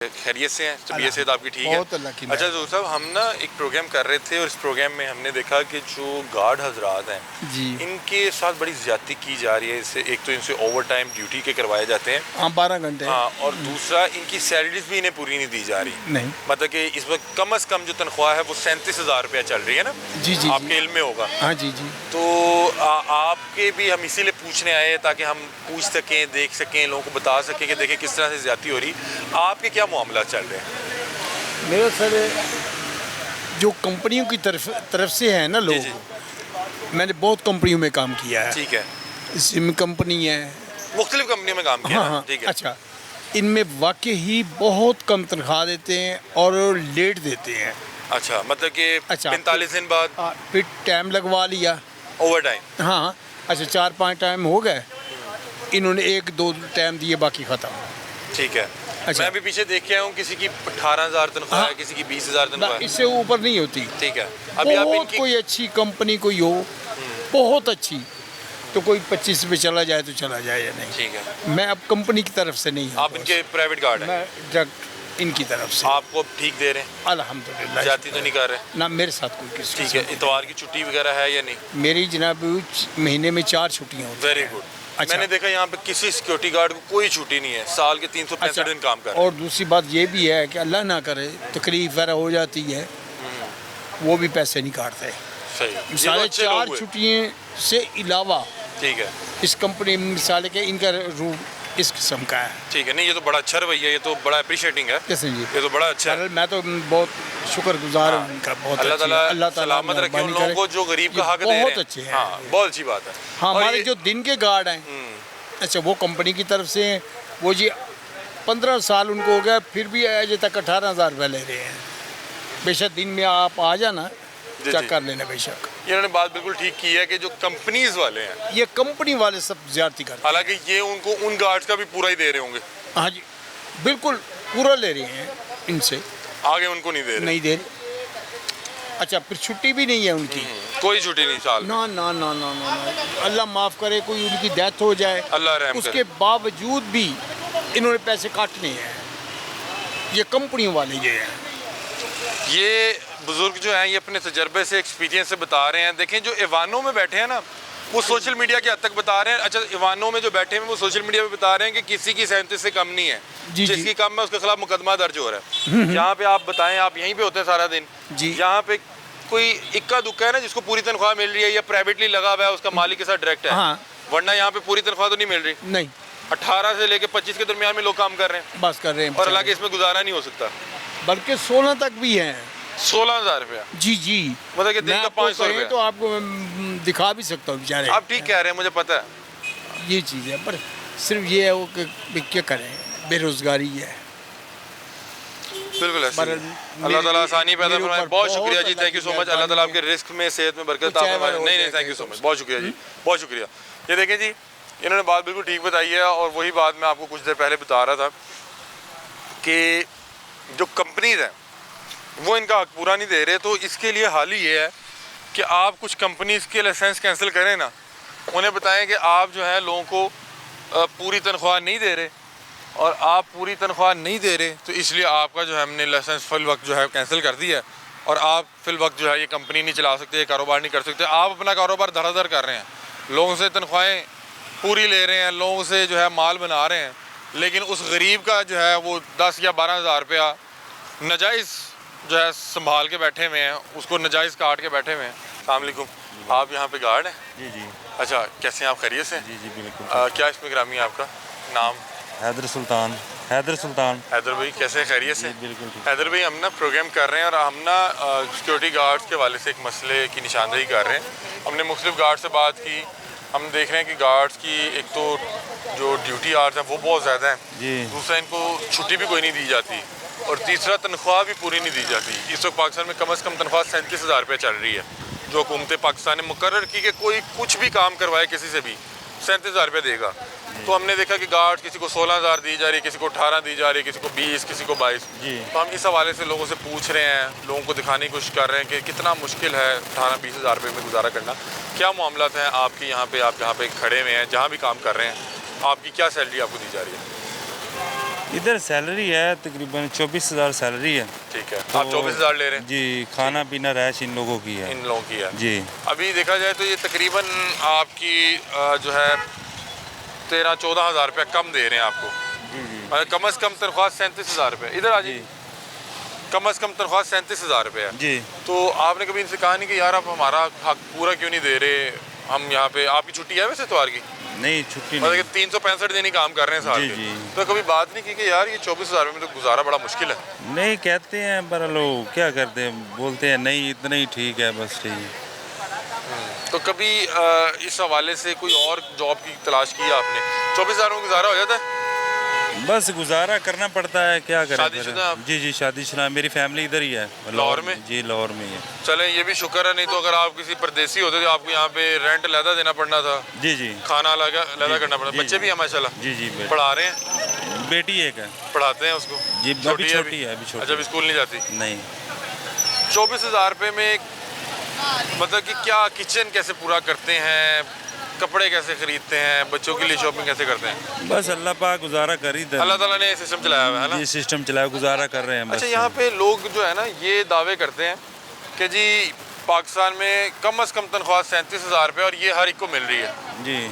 خیریت سے ہیں؟ طبیعت صحت آپ کی ٹھیک ہے؟ اچھا ظہور صاحب، ہم نا ایک پروگرام کر رہے تھے اور اس پروگرام میں ہم نے دیکھا کہ جو گارڈ حضرات ہیں ان کے ساتھ بڑی زیادتی کی جا رہی ہے. اس سے ایک تو ان سے اوور ٹائم ڈیوٹی کے کروائے جاتے ہیں 12 گھنٹے، اور دوسرا ان کی سیلریز بھی انہیں پوری نہیں دی جا رہی. نہیں، مطلب کہ اس وقت کم از کم جو تنخواہ ہے وہ 37,000 روپیہ چل رہی ہے نا. جی جی آپ کے علم میں ہوگا. ہاں جی جی. تو آپ کے بھی ہم اسی لیے پوچھنے آئے تاکہ ہم پوچھ سکیں، دیکھ سکیں، لوگوں کو بتا سکیں کہ دیکھیں کس طرح سے زیادتی ہو رہی. آپ کے کیا معاملات چل رہے ہیں؟ میرا سر جو کمپنیوں کی طرف سے ہے نا لوگ، میں نے بہت کمپنیوں میں کام کیا ہے. ٹھیک ہے. سم کمپنی ہے، مختلف کمپنیوں میں کام کیا. ہاں ٹھیک ہے. اچھا، ان میں واقعی بہت کم تنخواہ دیتے ہیں اور لیٹ دیتے ہیں. اچھا، مطلب کہ 45 دن بعد پھر ٹائم لگوا لیا، اوور ٹائم. ہاں اچھا 4-5 ٹائم ہو گئے، انہوں نے 1-2 ٹائم دیے، باقی ختم. ٹھیک ہے. میں ابھی پیچھے دیکھ کے آیا ہوں، کسی کی 18,000 تنخواہ ہے، کسی کی 20,000 تنخواہ ہے. اس سے اوپر نہیں ہوتی. ٹھیک ہے. ابھی آپ ان کی کوئی اچھی کمپنی کوئی ہو بہت اچھی تو کوئی 25 پہ چلا جائے تو چلا جائے یا نہیں. ٹھیک ہے. میں اب کمپنی کی طرف سے نہیں ہوں، آپ ان کے پرائیویٹ گارڈ ہیں؟ میں ڈائریکٹ ان کی طرف سے. آپ کو ٹھیک دے رہے ہیں؟ الحمدللہ. زیادتی تو نہیں کر رہے؟ نہ میرے ساتھ کوئی کسی. ٹھیک ہے. اتوار کی چھٹی وغیرہ ہے یا نہیں؟ میری جناب مہینے میں 4 چھٹیاں ہوتی ہیں. Very good. میں نے دیکھا یہاں پہ کسی سیکیورٹی گارڈ کو کوئی چھٹی نہیں ہے، سال کے 365 دن کام کر رہے ہیں. اور دوسری بات یہ بھی ہے کہ اللہ نہ کرے تکلیف وغیرہ ہو جاتی ہے، وہ بھی پیسے نہیں کاٹتے. صحیح. مثال 4 چھٹیاں سے علاوہ ٹھیک ہے. اس کمپنی میں مثال کہ ان کا روم اس قسم کا ہے. ٹھیک ہے. نہیں، یہ تو بڑا اچھا رویہ ہے، یہ تو بڑا اپریشیٹنگ ہے. کیسے جی؟ یہ تو بڑا اچھا ہے. میں تو بہت شکر گزار ہوں ان کا. بہت اللہ تعالیٰ سلامت رکھے ان لوگوں کو جو غریب کا حق دے رہے ہیں. بہت اچھے ہیں. ہاں، بہت اچھی بات ہے. ہاں، ہمارے جو دن کے گارڈ ہیں، اچھا وہ کمپنی کی طرف سے ہیں، وہ جی 15 سال ان کو ہو گیا، پھر بھی آج تک 18,000 روپے لے رہے ہیں. بے شک دن میں آپ آ جانا چیک کر لینا. بے شک انہوں نے بات بالکل ٹھیک کی ہے کہ جو کمپنیز والے ہیں، یہ کمپنی والے سب زیادتی کرتے ہیں. حالانکہ یہ ان کو ان گارڈز کا بھی پورا ہی دے رہے ہوں گے. ہاں جی بالکل پورا لے رہے ہیں ان سے، آگے ان کو نہیں دے رہے. نہیں دے رہے. اچھا پھر چھٹی بھی نہیں ہے ان کی، کوئی چھٹی نہیں سال میں. نہ اللہ معاف کرے کوئی ان کی ڈیتھ ہو جائے، اللہ رحم اس کرے. کے باوجود بھی انہوں نے پیسے کاٹنے ہیں. یہ کمپنیوں والے یہ ہیں. یہ بزرگ جو ہیں یہ اپنے تجربے سے، ایکسپیرینس سے بتا رہے ہیں. دیکھیں جو ایوانوں میں بیٹھے ہیں نا، وہ سوشل میڈیا کے حد تک بتا رہے ہیں. اچھا، ایوانوں میں جو بیٹھے ہیں وہ سوشل میڈیا پہ بتا رہے ہیں کہ کسی کی 37 سے کم نہیں ہے. جس کی کم ہے اس کے خلاف مقدمہ درج ہو رہا ہے. یہاں پہ آپ بتائیں، آپ یہیں پہ ہوتے ہیں سارا دن، یہاں پہ کوئی اکا دکا ہے نا جس کو پوری تنخواہ مل رہی ہے یا پرائیویٹلی لگا ہوا ہے، اس کا مالک کے ساتھ ڈائریکٹ ہے. ورنہ یہاں پہ پوری تنخواہ تو نہیں مل رہی. نہیں، 18 سے لے کے 25 کے درمیان میں لوگ کام کر رہے ہیں، بس کر رہے ہیں. اور اللہ کے اس میں گزارا نہیں ہو سکتا. بلکہ 16 تک بھی ہیں. 16,000 روپیہ؟ جی مطلب کہ دن کا 500 روپیہ. تو آپ کو دکھا بھی سکتا ہوں بیچارے. آپ ٹھیک کہہ رہے ہیں، مجھے پتہ ہے. یہ چیز ہے، پر صرف یہ ہے وہ کہ کیا کریں، بے روزگاری ہے. بالکل ایسا. اللہ تعالیٰ آسانی پیدا فرمائے. بہت شکریہ جی، تھینک یو سو مچ. اللہ تعالیٰ آپ کے رزق میں، صحت میں برکت عطا فرمائے. نہیں تھینک یو سو مچ، بہت شکریہ جی، بہت شکریہ. یہ دیکھیں جی، انہوں نے بات بالکل ٹھیک بتائی ہے، اور وہی بات میں آپ کو کچھ دیر پہلے بتا رہا تھا کہ جو کمپنیز ہیں وہ ان کا حق پورا نہیں دے رہے. تو اس کے لیے حال ہی یہ ہے کہ آپ کچھ کمپنیز کے لائسنس کینسل کریں نا، انہیں بتائیں کہ آپ جو ہے لوگوں کو پوری تنخواہ نہیں دے رہے، اور آپ پوری تنخواہ نہیں دے رہے تو اس لیے آپ کا جو ہے ہم نے لائسنس فی الوقت جو ہے کینسل کر دیا ہے، اور آپ فی الوقت جو ہے یہ کمپنی نہیں چلا سکتے، یہ کاروبار نہیں کر سکتے. آپ اپنا کاروبار دھڑا دھڑ کر رہے ہیں، لوگوں سے تنخواہیں پوری لے رہے ہیں، لوگوں سے جو ہے مال بنا رہے ہیں، لیکن اس غریب کا جو ہے وہ 10 یا 12,000 روپیہ ناجائز جو ہے سنبھال کے بیٹھے ہوئے ہیں، اس کو ناجائز کاٹ کے بیٹھے ہوئے ہیں. السلام علیکم. آپ یہاں پہ گارڈ ہیں؟ جی. اچھا، کیسے ہیں آپ؟ خیریت سے؟ جی بالکل. کیا اس میں گرامی ہے آپ کا نام؟ حیدر سلطان. حیدر بھائی کیسے ہیں؟ خیریت سے؟ بالکل. حیدر بھائی، ہم نا پروگرام کر رہے ہیں، اور ہم نا سیکورٹی گارڈز کے حوالے سے ایک مسئلے کی نشاندہی کر رہے ہیں. ہم نے مختلف گارڈ سے بات کی. ہم دیکھ رہے ہیں کہ گارڈز کی ایک تو جو ڈیوٹی آرز ہیں وہ بہت زیادہ ہیں، دوسرا ان کو چھٹی بھی کوئی نہیں دی جاتی، اور تیسرا تنخواہ بھی پوری نہیں دی جاتی. اس وقت پاکستان میں کم از کم تنخواہ 37,000 روپیہ چل رہی ہے، جو حکومت پاکستان نے مقرر کی کہ کوئی کچھ بھی کام کروائے کسی سے بھی 37,000 روپیہ دے گا. تو ہم نے دیکھا کہ گارڈ کسی کو 16,000 دی جا رہی ہے، کسی کو 18 دی جا رہی ہے، کسی کو 20، کسی کو 22. تو ہم اس حوالے سے لوگوں سے پوچھ رہے ہیں، لوگوں کو دکھانے کی کوشش کر رہے ہیں کہ کتنا مشکل ہے 18-20,000 روپے میں گزارا کرنا. کیا معاملات ہیں آپ کے یہاں پہ؟ آپ جہاں پہ کھڑے ہوئے ہیں، جہاں بھی کام کر رہے ہیں، آپ کی کیا سیلری آپ کو دی جا رہی ہے؟ ادھر سیلری ہے تقریباً 24,000 سیلری ہے. ٹھیک ہے, آپ 24,000 لے رہے ہیں. جی, کھانا پینا رہائش ان لوگوں کی ہے. ان لوگوں کی ہے جی. ابھی دیکھا جائے تو یہ تقریباً آپ کی جو ہے 13-14 ہزار روپے کم دے رہے ہیں آپ کو. کم از کم تنخواہ 37,000 روپے. ادھر آ جائیے. کم از کم تنخواہ 37,000 روپے ہے. جی. تو آپ نے کبھی ان سے کہا نہیں کہ یار آپ ہمارا حق پورا کیوں نہیں دے رہے, ہم یہاں پہ, آپ کی چھٹی ہے ویسے اتوار کی؟ نہیں, چھٹی مطلب نہیں. کہ 365 دن ہی کام کر رہے ہیں سال جی, کے. جی. تو کبھی بات نہیں کی کہ یار یہ 24,000 روپے میں تو گزارا بڑا مشکل ہے؟ نہیں کہتے ہیں, پر لوگ کیا کرتے ہیں, بولتے ہیں نہیں اتنا ہی ٹھیک ہے, بس ٹھیک ہے. تو کبھی اس حوالے سے کوئی اور جاب کی تلاش کی آپ نے؟ 24,000 میں گزارا ہو جاتا ہے؟ بس گزارا کرنا پڑتا ہے, کیا کریں. شادی شدہ آپ؟ جی جی, شادی شدہ. میری فیملی ادھر ہی ہے لاہور میں. جی, لاہور میں ہی ہے. چلیں یہ بھی شکر ہے, نہیں تو اگر آپ کسی پردیسی ہوتے تو آپ کو یہاں پہ رینٹ علیحدہ دینا پڑنا تھا, جی جی. کھانا علیحدہ کرنا پڑنا. بچے بھی ہیں ماشاء اللہ؟ جی جی. پڑھا رہے ہیں؟ بیٹی ایک ہے. پڑھاتے ہیں اس کو؟ جی, ابھی چھوٹی ہے. اچھا, ابھی اسکول نہیں جاتی؟ نہیں. 24,000 روپے میں مطلب کہ کیا کچن کیسے پورا کرتے ہیں, کپڑے کیسے خریدتے ہیں, بچوں کے لیے شاپنگ کیسے کرتے ہیں؟ بس اللہ پاک گزارا کر ہی دے. اللہ تعالیٰ نے سسٹم چلایا ہوا ہے نا. جی, سسٹم چلایا, گزارا کر رہے ہیں بس. اچھا, یہاں پہ لوگ جو ہے نا یہ دعوے کرتے ہیں کہ جی پاکستان میں کم از کم تنخواہ 37,000 روپے اور یہ ہر ایک کو مل رہی ہے. جی.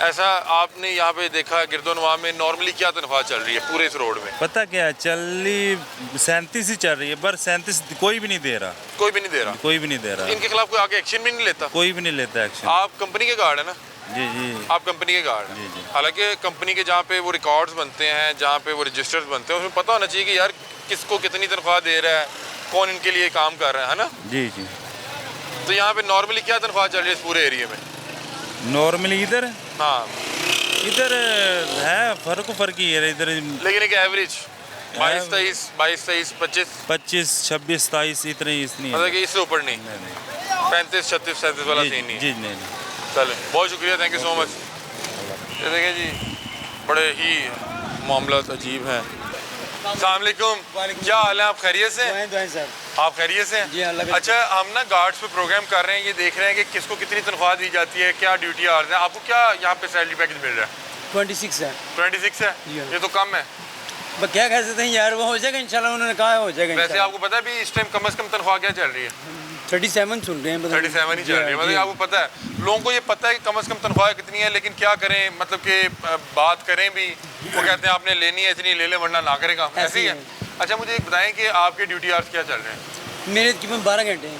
ایسا آپ نے یہاں پہ دیکھا گرد و نواح میں نارملی کیا تنخواہ چل رہی ہے پورے اس روڈ میں؟ پتہ کیا چلی 37 ہی چل رہی ہے, پر 37 کوئی بھی نہیں دے رہا. کوئی بھی نہیں دے رہا. کوئی بھی نہیں دے رہا. ان کے خلاف کوئی آگے ایکشن بھی نہیں لیتا؟ کوئی بھی نہیں لیتا ایکشن. آپ کمپنی کے گارڈ ہیں نا؟ جی جی. آپ کمپنی کے گارڈ ہیں. جی جی. حالانکہ کمپنی کے جہاں پہ وہ ریکارڈز بنتے ہیں, جہاں پہ وہ رجسٹرز بنتے ہیں, اس میں پتہ ہونا چاہیے کہ یار کس کو کتنی تنخواہ دے رہا ہے, کون ان کے لیے کام کر رہا ہے نا. جی جی. تو یہاں پہ نارملی کیا تنخواہ چل رہی ہے اس پورے ایریے میں؟ نارملی ادھر ہاں ادھر ہے فرق ہی ہے ادھر. لیکن ایک ایوریج 22-23, 22-23, 25, 26, 27 اتنے ہی, اس مطلب کہ اس سے اوپر نہیں. 35, 36, 37 والا سین نہیں. جی نہیں. چلیں, بہت شکریہ, تھینک یو سو مچ. یہ دیکھیں جی بڑے ہی معاملات عجیب ہیں. السلام علیکم, کیا حال ہے, آپ خیریت سے ہیں؟ آپ خیریت سے ہیں؟ اچھا, ہم نا گارڈز پہ پروگرام کر رہے ہیں, یہ دیکھ رہے ہیں کہ کس کو کتنی تنخواہ دی جاتی ہے, کیا ڈیوٹی آرز ہیں. آپ کو کیا یہاں پہ سیلری پیکج مل رہا ہے؟ 26 ہے. 26 ہے, یہ تو کم ہے. کیا کہہ سکتے ہیں یار, وہ ہو جائے گا انشاءاللہ, انہوں نے کہا ہو جائے گا. ویسے آپ کو پتا ہے بھی اس ٹائم کم از کم تنخواہ کیا چل رہی ہے؟ 37 سن رہے ہیں. 37 ہی چل رہی ہے. مطلب آپ کو پتا ہے, لوگوں کو یہ پتا ہے کہ کم از کم تنخواہ کتنی ہے, لیکن کیا کریں, مطلب کہ بات کریں بھی, وہ کہتے ہیں آپ نے لینی ہے اتنی لے لیں ورنہ نہ کرے گا, ایسے ہی ہے. اچھا, مجھے ایک بتائیں کہ آپ کے ڈیوٹی آرز کیا چل رہے ہیں؟ میرے تقریباً 12 گھنٹے ہیں.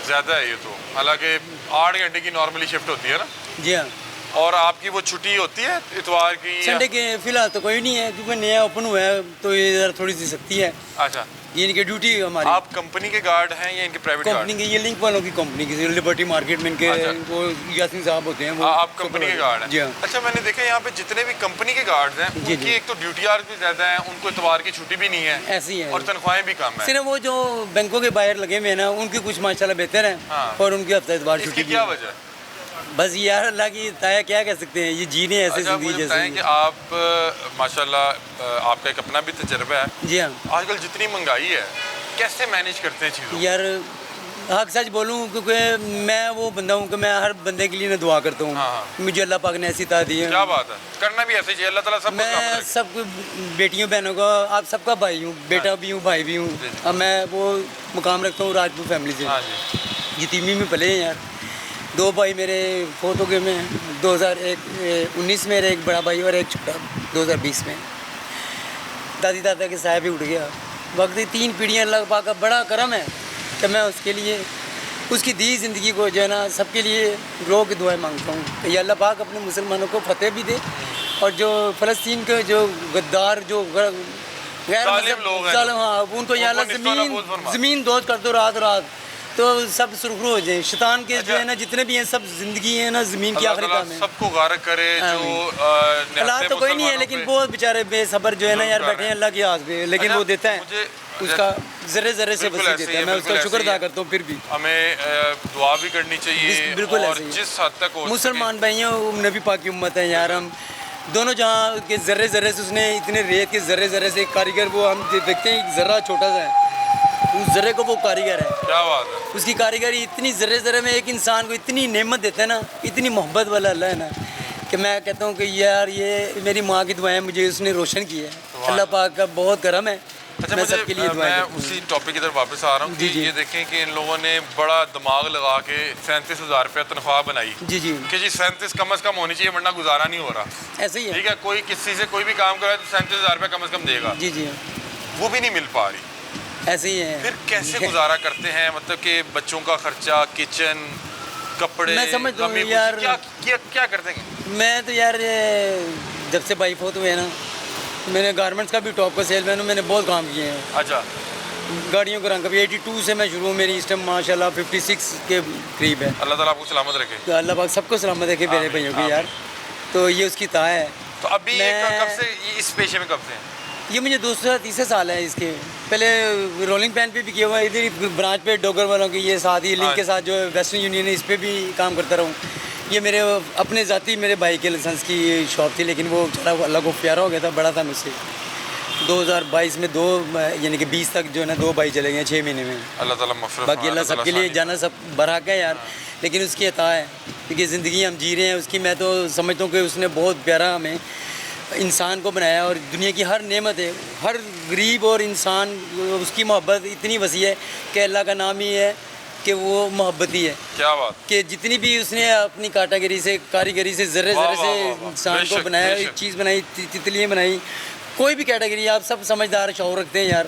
زیادہ ہے یہ تو, حالانکہ 8 گھنٹے کی نارملی شفٹ ہوتی ہے نا. جی ہاں. اور آپ کی وہ چھٹی ہوتی ہے اتوار کی؟ سنڈے کے فی الحال تو کوئی نہیں ہے, کیونکہ نیا اوپن ہوا ہے تو یہ ذرا تھوڑی سی سختی ہے. اچھا, یہ ان کی ڈیوٹی ہماری. آپ کمپنی کے گارڈ ہیں یا ان کے پرائیویٹ گارڈ؟ کمپنی کے, یہ لنک والوں کی کمپنی کی, لبرٹی مارکیٹ میں ان کے وہ یاسین صاحب ہوتے ہیں. وہ آپ کمپنی کے گارڈ ہیں؟ جی ہاں. اچھا, میں نے دیکھا یہاں پہ جتنے بھی کمپنی کے گارڈز ہیں ان کی ایک تو ڈیوٹی آرز بھی زیادہ ہیں, ان کو اتوار کی چھٹی بھی نہیں ہے, ایسی ہے, اور تنخواہیں بھی کم ہیں. صرف وہ جو بینکوں کے باہر لگے ہوئے ہیں نا, ان کی کچھ ماشاءاللہ بہتر ہیں, اور ان کی ہفتہ اتوار اس چھٹی کی کیا وجہ ہے؟ بس یار اللہ کی تایا, کیا کہہ سکتے ہیں, یہ جینے ایسے اچھا, زندگی مجھے بتائیں کہ آپ ماشاءاللہ آپ کا ایک اپنا بھی تجربہ ہے. جی ہاں. آج کل جتنی مہنگائی ہے, کیسے مینیج کرتے ہیں چیزوں؟ یار حق سچ بولوں, کیونکہ میں وہ بندہ ہوں کہ میں ہر بندے کے لیے دعا کرتا ہوں. مجھے اللہ پاک نے ایسی عطا دی ہے. کیا بات ہے, کرنا بھی ایسے چاہیے, اللہ تعالیٰ سب کو. میں سب بیٹیوں بہنوں کا, آپ سب کا بھائی ہوں, بیٹا بھی ہوں, بھائی بھی ہوں. اب میں وہ مقام رکھتا ہوں راجپوت فیملی سے, یتیمی میں پلے ہیں یار. 2 بھائی میرے فوت ہو گئے میں 2019 میں, ایک بڑا بھائی اور ایک چھوٹا 2020 میں. دادی دادا کے سائے بھی اٹھ گیا. وقت 3 پیڑھیاں اللہ پاک کا بڑا کرم ہے کہ میں اس کے لیے, اس کی دی زندگی کو جو ہے نا سب کے لیے رو کے دعائیں مانگتا ہوں کہ یہ اللہ پاک اپنے مسلمانوں کو فتح بھی دے, اور جو فلسطین کے جو غدار, جو غیر ظالم, ہاں, ان کو یا اللہ زمین دوز کر دو رات رات, تو سب سرخرو ہو جائیں. شیطان کے جو ہے نا جتنے بھی ہیں سب زندگی ہے نا زمین کی آخری کام ہے. سب کو غارق کرے. جو حالات تو کوئی نہیں ہے, لیکن بہت بیچارے بے صبر جو ہے نا یار بیٹھے ہیں اللہ کی آس پہ, لیکن وہ دیتا ہے, اس کا ذرے ذرے سے وسیع دیتا ہے. میں اس کا شکر ادا کرتا ہوں. پھر بھی ہمیں دعا بھی کرنی چاہیے, بالکل, اور جس حد تک مسلمان بھائی ہیں, نبی پاک کی امت ہے یار. ہم دونوں جہاں کے ذرے ذرے سے, اس نے اتنے ریت کے ذرے ذرے سے کاریگر, وہ ہم دیکھتے ہیں ایک ذرہ چھوٹا سا ہے, اس ذرے کو وہ کاریگر ہے. کیا بات ہے. اس کی کاریگری اتنی ذرے ذرے میں ایک انسان کو اتنی نعمت دیتا ہے نا, اتنی محبت والا اللہ ہے نا, کہ میں کہتا ہوں کہ یار یہ میری ماں کی دعائیں مجھے اس نے روشن کی ہے. اللہ پاک کا بہت کرم ہے. اچھا میں سب کے لیے میں دعائیں کرتا ہوں. اسی ٹاپک کی طرف واپس آ رہا ہوں کہ یہ دیکھیں کہ ان لوگوں نے بڑا دماغ لگا کے 37,000 روپیہ تنخواہ بنائی جی جی کہ جی 37 کم از کم ہونی چاہیے ورنہ گزارا نہیں ہو رہا. ایسے ہی ہے. ٹھیک ہے, کوئی کسی سے کوئی بھی کام کرے تو 37,000 روپیہ کم از کم دے گا, جی جی وہ بھی نہیں مل پا رہی. ایسے ہی ہے. پھر کیسے گزارا کرتے ہیں, مطلب کہ بچوں کا خرچہ, کچن, کپڑے, میں سمجھتا ہوں غمی خوشی, یار کیا کرتے ہیں؟ میں تو یار جب سے بھائی فوت ہوئے نا میں نے گارمنٹس کا بھی ٹاپ کا سیل مین ہوں, میں نے بہت کام کیے ہیں. اچھا, گاڑیوں کا رنگ کبھی 82 سے میں شروع ہوں, میری اس ٹائم ماشاء اللہ 56 کے قریب ہے. اللہ تعالیٰ آپ کو سلامت رکھے. تو اللہ پاک سب کو سلامت رکھے میرے بھائیوں کی یار. تو یہ اس کی تا ہے. تو ابھی کب سے اس پیشے میں کب سے ہیں؟ یہ مجھے 2-3 سال ہے اس کے. پہلے رولنگ پین پہ بھی کیا ہوا ہے, ادھر ہی برانچ پہ ڈوگر والوں کی یہ ساتھ ہی لنک کے ساتھ جو ویسٹرن یونین ہے اس پہ بھی کام کرتا رہوں. یہ میرے اپنے ذاتی میرے بھائی کے لائسنس کی شاپ تھی, لیکن وہ اللہ کو پیارا ہو گیا تھا, بڑا تھا مجھ سے. 2022 میں 2 یعنی کہ 20 تک جو ہے نا 2 بھائی چلے گئے 6 مہینے میں. اللہ تعالیٰ مغفرت. باقی اللہ سب کے لیے جانا سب برحق ہے یار, لیکن اس کی عطا ہے کیونکہ زندگی ہم جی رہے ہیں اس کی. میں تو سمجھتا ہوں کہ اس نے بہت پیارا ہمیں انسان کو بنایا, اور دنیا کی ہر نعمت ہے, ہر غریب اور انسان اس کی محبت اتنی وسیع ہے کہ اللہ کا نام ہی ہے کہ وہ محبت ہی ہے. کیا بات, کہ جتنی بھی اس نے اپنی کاٹاگری سے کاریگری سے ذرے ذرے سے انسان کو بنایا, ایک چیز بنائی, تتلیاں بنائی, کوئی بھی کیٹیگری آپ سب سمجھدار شعور رکھتے ہیں یار.